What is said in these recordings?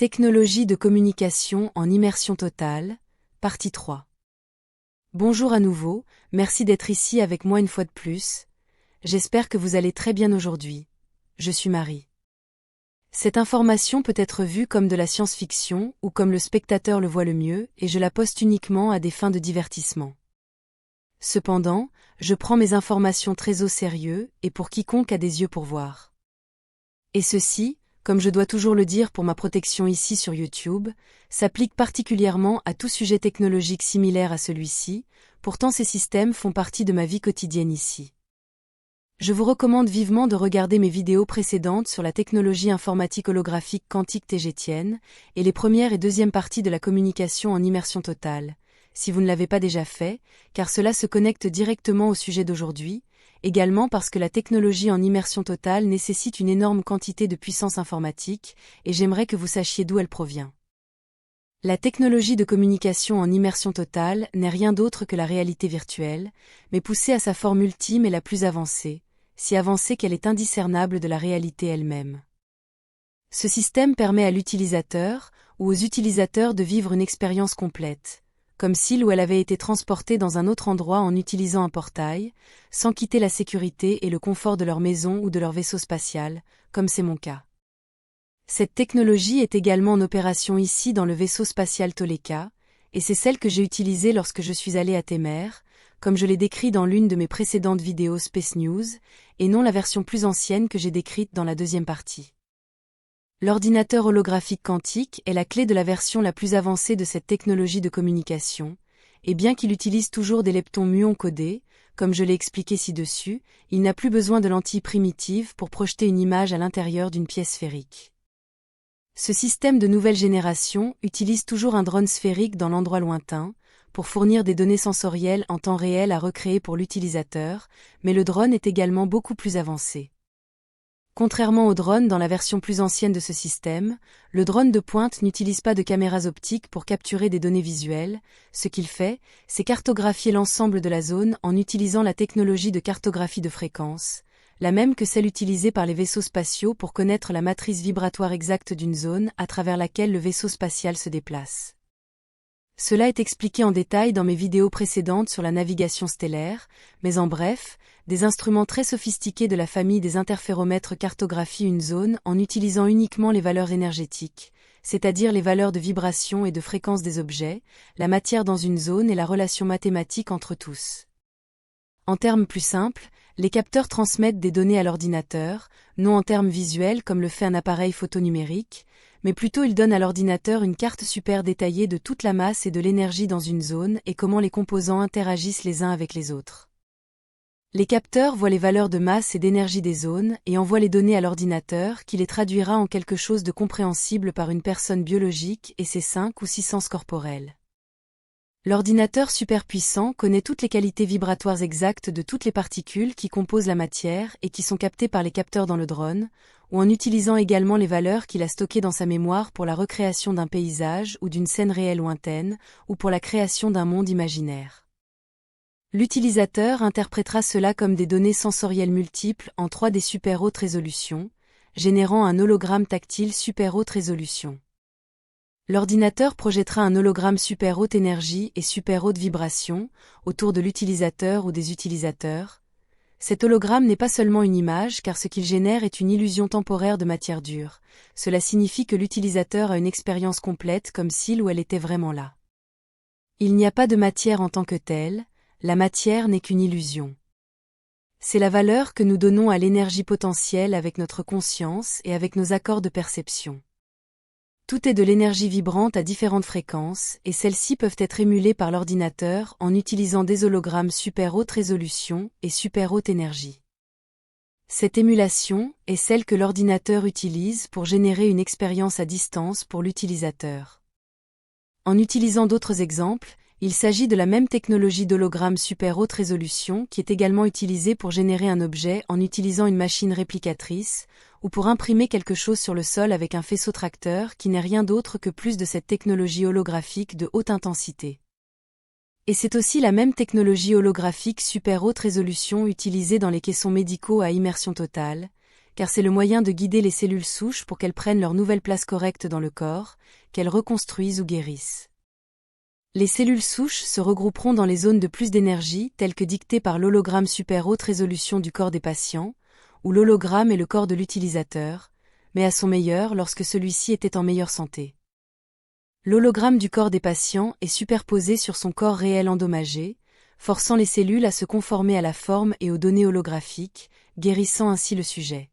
Technologie de communication en immersion totale, partie 3. Bonjour à nouveau, merci d'être ici avec moi une fois de plus. J'espère que vous allez très bien aujourd'hui. Je suis Marie. Cette information peut être vue comme de la science-fiction ou comme le spectateur le voit le mieux et je la poste uniquement à des fins de divertissement. Cependant, je prends mes informations très au sérieux et pour quiconque a des yeux pour voir. Et ceci, comme je dois toujours le dire pour ma protection ici sur YouTube, s'applique particulièrement à tout sujet technologique similaire à celui-ci, pourtant ces systèmes font partie de ma vie quotidienne ici. Je vous recommande vivement de regarder mes vidéos précédentes sur la technologie informatique holographique quantique TGTN et les premières et deuxièmes parties de la communication en immersion totale, si vous ne l'avez pas déjà fait, car cela se connecte directement au sujet d'aujourd'hui, également parce que la technologie en immersion totale nécessite une énorme quantité de puissance informatique, et j'aimerais que vous sachiez d'où elle provient. La technologie de communication en immersion totale n'est rien d'autre que la réalité virtuelle, mais poussée à sa forme ultime et la plus avancée, si avancée qu'elle est indiscernable de la réalité elle-même. Ce système permet à l'utilisateur, ou aux utilisateurs de vivre une expérience complète, comme s'il ou elle avait été transporté dans un autre endroit en utilisant un portail, sans quitter la sécurité et le confort de leur maison ou de leur vaisseau spatial, comme c'est mon cas. Cette technologie est également en opération ici dans le vaisseau spatial Toleka, et c'est celle que j'ai utilisée lorsque je suis allé à Temer, comme je l'ai décrit dans l'une de mes précédentes vidéos Space News, et non la version plus ancienne que j'ai décrite dans la deuxième partie. L'ordinateur holographique quantique est la clé de la version la plus avancée de cette technologie de communication, et bien qu'il utilise toujours des leptons muons codés, comme je l'ai expliqué ci-dessus, il n'a plus besoin de lentilles primitives pour projeter une image à l'intérieur d'une pièce sphérique. Ce système de nouvelle génération utilise toujours un drone sphérique dans l'endroit lointain, pour fournir des données sensorielles en temps réel à recréer pour l'utilisateur, mais le drone est également beaucoup plus avancé. Contrairement au drone dans la version plus ancienne de ce système, le drone de pointe n'utilise pas de caméras optiques pour capturer des données visuelles, ce qu'il fait, c'est cartographier l'ensemble de la zone en utilisant la technologie de cartographie de fréquence, la même que celle utilisée par les vaisseaux spatiaux pour connaître la matrice vibratoire exacte d'une zone à travers laquelle le vaisseau spatial se déplace. Cela est expliqué en détail dans mes vidéos précédentes sur la navigation stellaire, mais en bref, des instruments très sophistiqués de la famille des interféromètres cartographient une zone en utilisant uniquement les valeurs énergétiques, c'est-à-dire les valeurs de vibration et de fréquence des objets, la matière dans une zone et la relation mathématique entre tous. En termes plus simples, les capteurs transmettent des données à l'ordinateur, non en termes visuels comme le fait un appareil photonumérique, mais plutôt ils donnent à l'ordinateur une carte super détaillée de toute la masse et de l'énergie dans une zone et comment les composants interagissent les uns avec les autres. Les capteurs voient les valeurs de masse et d'énergie des zones et envoient les données à l'ordinateur qui les traduira en quelque chose de compréhensible par une personne biologique et ses 5 ou 6 sens corporels. L'ordinateur superpuissant connaît toutes les qualités vibratoires exactes de toutes les particules qui composent la matière et qui sont captées par les capteurs dans le drone, ou en utilisant également les valeurs qu'il a stockées dans sa mémoire pour la recréation d'un paysage ou d'une scène réelle lointaine, ou pour la création d'un monde imaginaire. L'utilisateur interprétera cela comme des données sensorielles multiples en 3D super haute résolution, générant un hologramme tactile super haute résolution. L'ordinateur projettera un hologramme super haute énergie et super haute vibration autour de l'utilisateur ou des utilisateurs. Cet hologramme n'est pas seulement une image car ce qu'il génère est une illusion temporaire de matière dure. Cela signifie que l'utilisateur a une expérience complète comme s'il ou elle était vraiment là. Il n'y a pas de matière en tant que telle, la matière n'est qu'une illusion. C'est la valeur que nous donnons à l'énergie potentielle avec notre conscience et avec nos accords de perception. Tout est de l'énergie vibrante à différentes fréquences, et celles-ci peuvent être émulées par l'ordinateur en utilisant des hologrammes super haute résolution et super haute énergie. Cette émulation est celle que l'ordinateur utilise pour générer une expérience à distance pour l'utilisateur. En utilisant d'autres exemples, il s'agit de la même technologie d'hologramme super haute résolution qui est également utilisée pour générer un objet en utilisant une machine réplicatrice, ou pour imprimer quelque chose sur le sol avec un faisceau tracteur qui n'est rien d'autre que plus de cette technologie holographique de haute intensité. Et c'est aussi la même technologie holographique super haute résolution utilisée dans les caissons médicaux à immersion totale, car c'est le moyen de guider les cellules souches pour qu'elles prennent leur nouvelle place correcte dans le corps, qu'elles reconstruisent ou guérissent. Les cellules souches se regrouperont dans les zones de plus d'énergie telles que dictées par l'hologramme super haute résolution du corps des patients, où l'hologramme est le corps de l'utilisateur, mais à son meilleur lorsque celui-ci était en meilleure santé. L'hologramme du corps des patients est superposé sur son corps réel endommagé, forçant les cellules à se conformer à la forme et aux données holographiques, guérissant ainsi le sujet.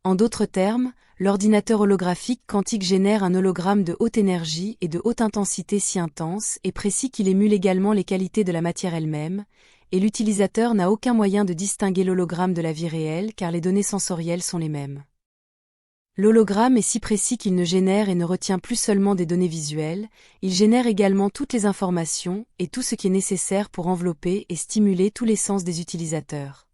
En d'autres termes, l'ordinateur holographique quantique génère un hologramme de haute énergie et de haute intensité si intense et précis qu'il émule également les qualités de la matière elle-même, et l'utilisateur n'a aucun moyen de distinguer l'hologramme de la vie réelle car les données sensorielles sont les mêmes. L'hologramme est si précis qu'il ne génère et ne retient plus seulement des données visuelles, il génère également toutes les informations et tout ce qui est nécessaire pour envelopper et stimuler tous les sens des utilisateurs.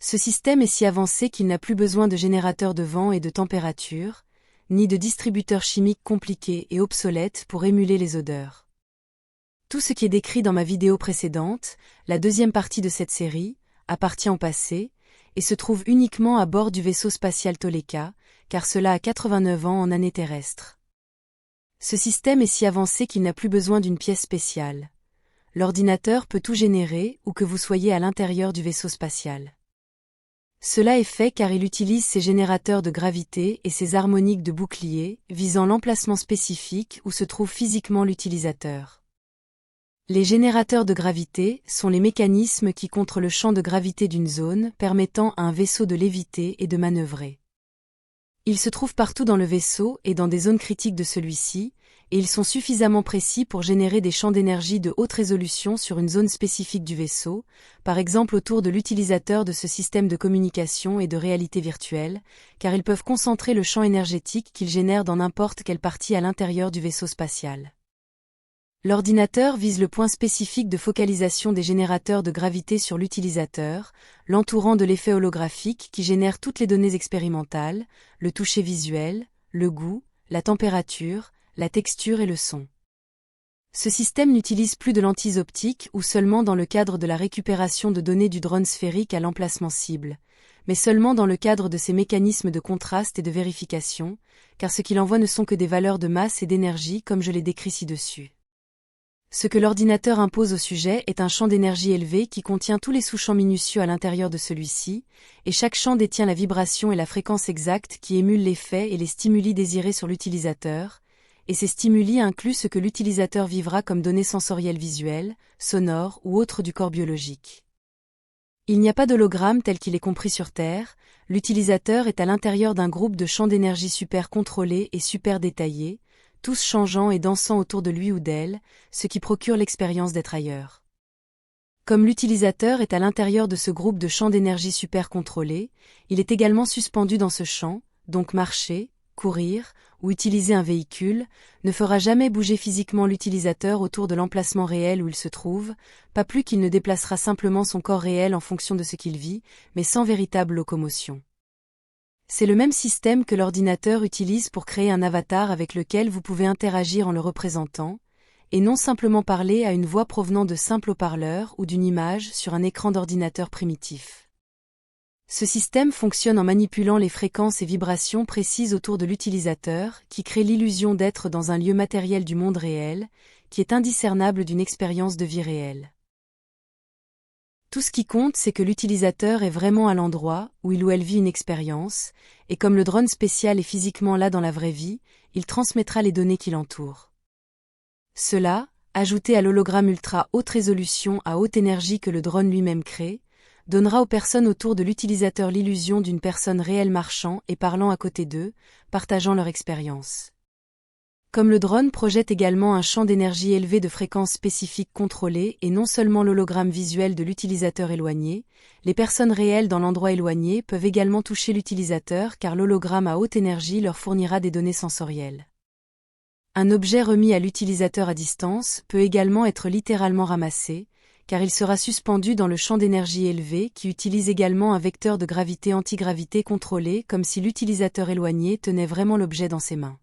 Ce système est si avancé qu'il n'a plus besoin de générateurs de vent et de température, ni de distributeurs chimiques compliqués et obsolètes pour émuler les odeurs. Tout ce qui est décrit dans ma vidéo précédente, la deuxième partie de cette série, appartient au passé, et se trouve uniquement à bord du vaisseau spatial Toleka, car cela a 89 ans en année terrestre. Ce système est si avancé qu'il n'a plus besoin d'une pièce spéciale. L'ordinateur peut tout générer où que vous soyez à l'intérieur du vaisseau spatial. Cela est fait car il utilise ses générateurs de gravité et ses harmoniques de bouclier, visant l'emplacement spécifique où se trouve physiquement l'utilisateur. Les générateurs de gravité sont les mécanismes qui contrent le champ de gravité d'une zone, permettant à un vaisseau de léviter et de manœuvrer. Ils se trouvent partout dans le vaisseau et dans des zones critiques de celui-ci, et ils sont suffisamment précis pour générer des champs d'énergie de haute résolution sur une zone spécifique du vaisseau, par exemple autour de l'utilisateur de ce système de communication et de réalité virtuelle, car ils peuvent concentrer le champ énergétique qu'ils génèrent dans n'importe quelle partie à l'intérieur du vaisseau spatial. L'ordinateur vise le point spécifique de focalisation des générateurs de gravité sur l'utilisateur, l'entourant de l'effet holographique qui génère toutes les données expérimentales, le toucher visuel, le goût, la température, la texture et le son. Ce système n'utilise plus de lentilles optiques ou seulement dans le cadre de la récupération de données du drone sphérique à l'emplacement cible, mais seulement dans le cadre de ses mécanismes de contraste et de vérification, car ce qu'il envoie ne sont que des valeurs de masse et d'énergie comme je l'ai décrit ci-dessus. Ce que l'ordinateur impose au sujet est un champ d'énergie élevé qui contient tous les sous-champs minutieux à l'intérieur de celui-ci, et chaque champ détient la vibration et la fréquence exacte qui émulent l'effet et les stimuli désirés sur l'utilisateur, et ces stimuli incluent ce que l'utilisateur vivra comme données sensorielles visuelles, sonores ou autres du corps biologique. Il n'y a pas d'hologramme tel qu'il est compris sur Terre, l'utilisateur est à l'intérieur d'un groupe de champs d'énergie super contrôlés et super détaillés, tous changeant et dansant autour de lui ou d'elle, ce qui procure l'expérience d'être ailleurs. Comme l'utilisateur est à l'intérieur de ce groupe de champs d'énergie super contrôlés, il est également suspendu dans ce champ, donc marcher, courir, ou utiliser un véhicule, ne fera jamais bouger physiquement l'utilisateur autour de l'emplacement réel où il se trouve, pas plus qu'il ne déplacera simplement son corps réel en fonction de ce qu'il vit, mais sans véritable locomotion. C'est le même système que l'ordinateur utilise pour créer un avatar avec lequel vous pouvez interagir en le représentant, et non simplement parler à une voix provenant de simples haut-parleurs ou d'une image sur un écran d'ordinateur primitif. Ce système fonctionne en manipulant les fréquences et vibrations précises autour de l'utilisateur, qui crée l'illusion d'être dans un lieu matériel du monde réel, qui est indiscernable d'une expérience de vie réelle. Tout ce qui compte, c'est que l'utilisateur est vraiment à l'endroit où il ou elle vit une expérience, et comme le drone spécial est physiquement là dans la vraie vie, il transmettra les données qui l'entourent. Cela, ajouté à l'hologramme ultra haute résolution à haute énergie que le drone lui-même crée, donnera aux personnes autour de l'utilisateur l'illusion d'une personne réelle marchant et parlant à côté d'eux, partageant leur expérience. Comme le drone projette également un champ d'énergie élevé de fréquences spécifiques contrôlées et non seulement l'hologramme visuel de l'utilisateur éloigné, les personnes réelles dans l'endroit éloigné peuvent également toucher l'utilisateur car l'hologramme à haute énergie leur fournira des données sensorielles. Un objet remis à l'utilisateur à distance peut également être littéralement ramassé, car il sera suspendu dans le champ d'énergie élevé qui utilise également un vecteur de gravité antigravité contrôlé comme si l'utilisateur éloigné tenait vraiment l'objet dans ses mains.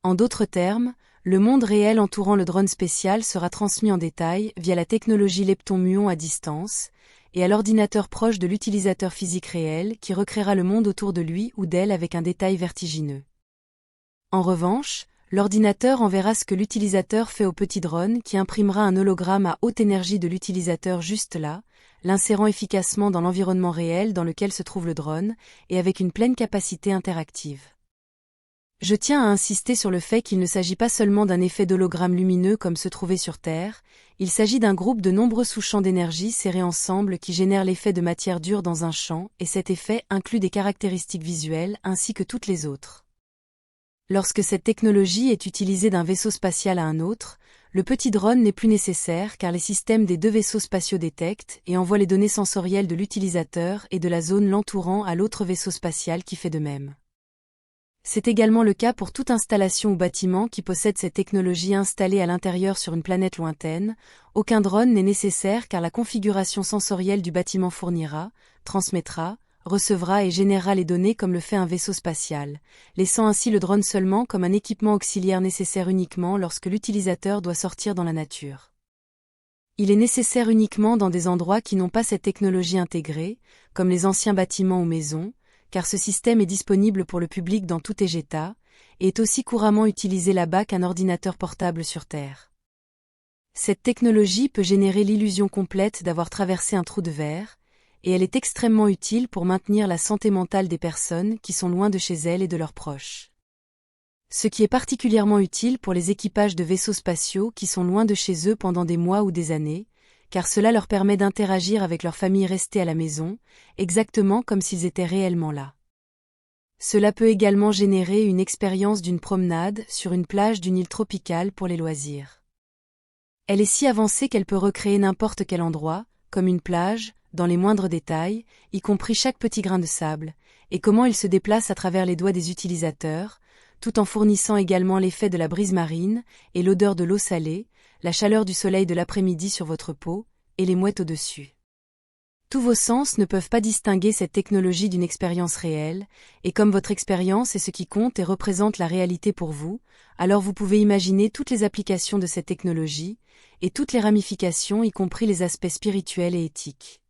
En d'autres termes, le monde réel entourant le drone spécial sera transmis en détail via la technologie lepton-muon à distance, et à l'ordinateur proche de l'utilisateur physique réel qui recréera le monde autour de lui ou d'elle avec un détail vertigineux. En revanche, l'ordinateur enverra ce que l'utilisateur fait au petit drone qui imprimera un hologramme à haute énergie de l'utilisateur juste là, l'insérant efficacement dans l'environnement réel dans lequel se trouve le drone, et avec une pleine capacité interactive. Je tiens à insister sur le fait qu'il ne s'agit pas seulement d'un effet d'hologramme lumineux comme se trouvait sur Terre, il s'agit d'un groupe de nombreux sous-champs d'énergie serrés ensemble qui génèrent l'effet de matière dure dans un champ, et cet effet inclut des caractéristiques visuelles ainsi que toutes les autres. Lorsque cette technologie est utilisée d'un vaisseau spatial à un autre, le petit drone n'est plus nécessaire car les systèmes des deux vaisseaux spatiaux détectent et envoient les données sensorielles de l'utilisateur et de la zone l'entourant à l'autre vaisseau spatial qui fait de même. C'est également le cas pour toute installation ou bâtiment qui possède cette technologie installée à l'intérieur sur une planète lointaine. Aucun drone n'est nécessaire car la configuration sensorielle du bâtiment fournira, transmettra, recevra et générera les données comme le fait un vaisseau spatial, laissant ainsi le drone seulement comme un équipement auxiliaire nécessaire uniquement lorsque l'utilisateur doit sortir dans la nature. Il est nécessaire uniquement dans des endroits qui n'ont pas cette technologie intégrée, comme les anciens bâtiments ou maisons, car ce système est disponible pour le public dans tout état, et est aussi couramment utilisé là-bas qu'un ordinateur portable sur Terre. Cette technologie peut générer l'illusion complète d'avoir traversé un trou de verre, et elle est extrêmement utile pour maintenir la santé mentale des personnes qui sont loin de chez elles et de leurs proches. Ce qui est particulièrement utile pour les équipages de vaisseaux spatiaux qui sont loin de chez eux pendant des mois ou des années, car cela leur permet d'interagir avec leur famille restée à la maison, exactement comme s'ils étaient réellement là. Cela peut également générer une expérience d'une promenade sur une plage d'une île tropicale pour les loisirs. Elle est si avancée qu'elle peut recréer n'importe quel endroit, comme une plage, dans les moindres détails, y compris chaque petit grain de sable, et comment il se déplace à travers les doigts des utilisateurs, tout en fournissant également l'effet de la brise marine et l'odeur de l'eau salée, la chaleur du soleil de l'après-midi sur votre peau, et les mouettes au-dessus. Tous vos sens ne peuvent pas distinguer cette technologie d'une expérience réelle, et comme votre expérience est ce qui compte et représente la réalité pour vous, alors vous pouvez imaginer toutes les applications de cette technologie, et toutes les ramifications y compris les aspects spirituels et éthiques.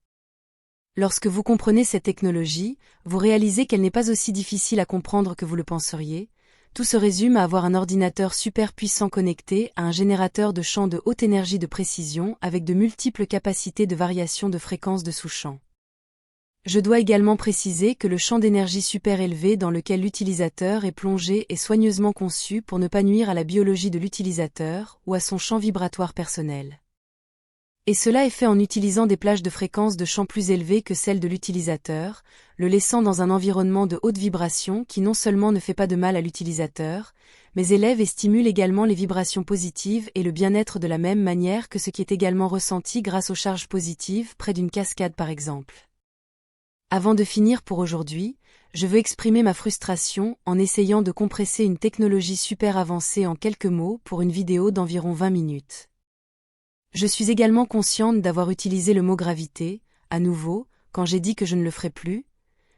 Lorsque vous comprenez cette technologie, vous réalisez qu'elle n'est pas aussi difficile à comprendre que vous le penseriez. Tout se résume à avoir un ordinateur super puissant connecté à un générateur de champs de haute énergie de précision avec de multiples capacités de variation de fréquence de sous-champs. Je dois également préciser que le champ d'énergie super élevé dans lequel l'utilisateur est plongé est soigneusement conçu pour ne pas nuire à la biologie de l'utilisateur ou à son champ vibratoire personnel. Et cela est fait en utilisant des plages de fréquences de champ plus élevées que celles de l'utilisateur, le laissant dans un environnement de haute vibration qui non seulement ne fait pas de mal à l'utilisateur, mais élève et stimule également les vibrations positives et le bien-être de la même manière que ce qui est également ressenti grâce aux charges positives près d'une cascade par exemple. Avant de finir pour aujourd'hui, je veux exprimer ma frustration en essayant de compresser une technologie super avancée en quelques mots pour une vidéo d'environ 20 minutes. Je suis également consciente d'avoir utilisé le mot gravité, à nouveau, quand j'ai dit que je ne le ferais plus,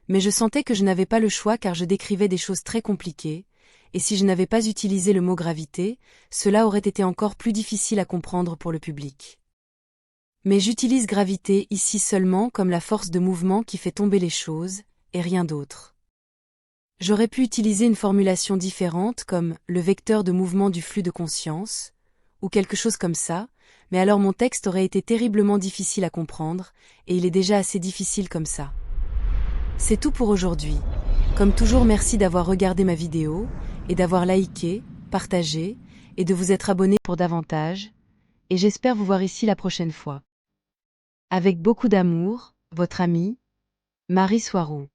mais je sentais que je n'avais pas le choix car je décrivais des choses très compliquées, et si je n'avais pas utilisé le mot gravité, cela aurait été encore plus difficile à comprendre pour le public. Mais j'utilise gravité ici seulement comme la force de mouvement qui fait tomber les choses, et rien d'autre. J'aurais pu utiliser une formulation différente comme le vecteur de mouvement du flux de conscience, ou quelque chose comme ça, mais alors mon texte aurait été terriblement difficile à comprendre, et il est déjà assez difficile comme ça. C'est tout pour aujourd'hui. Comme toujours, merci d'avoir regardé ma vidéo, et d'avoir liké, partagé, et de vous être abonné pour davantage, et j'espère vous voir ici la prochaine fois. Avec beaucoup d'amour, votre amie, Marie Soiron.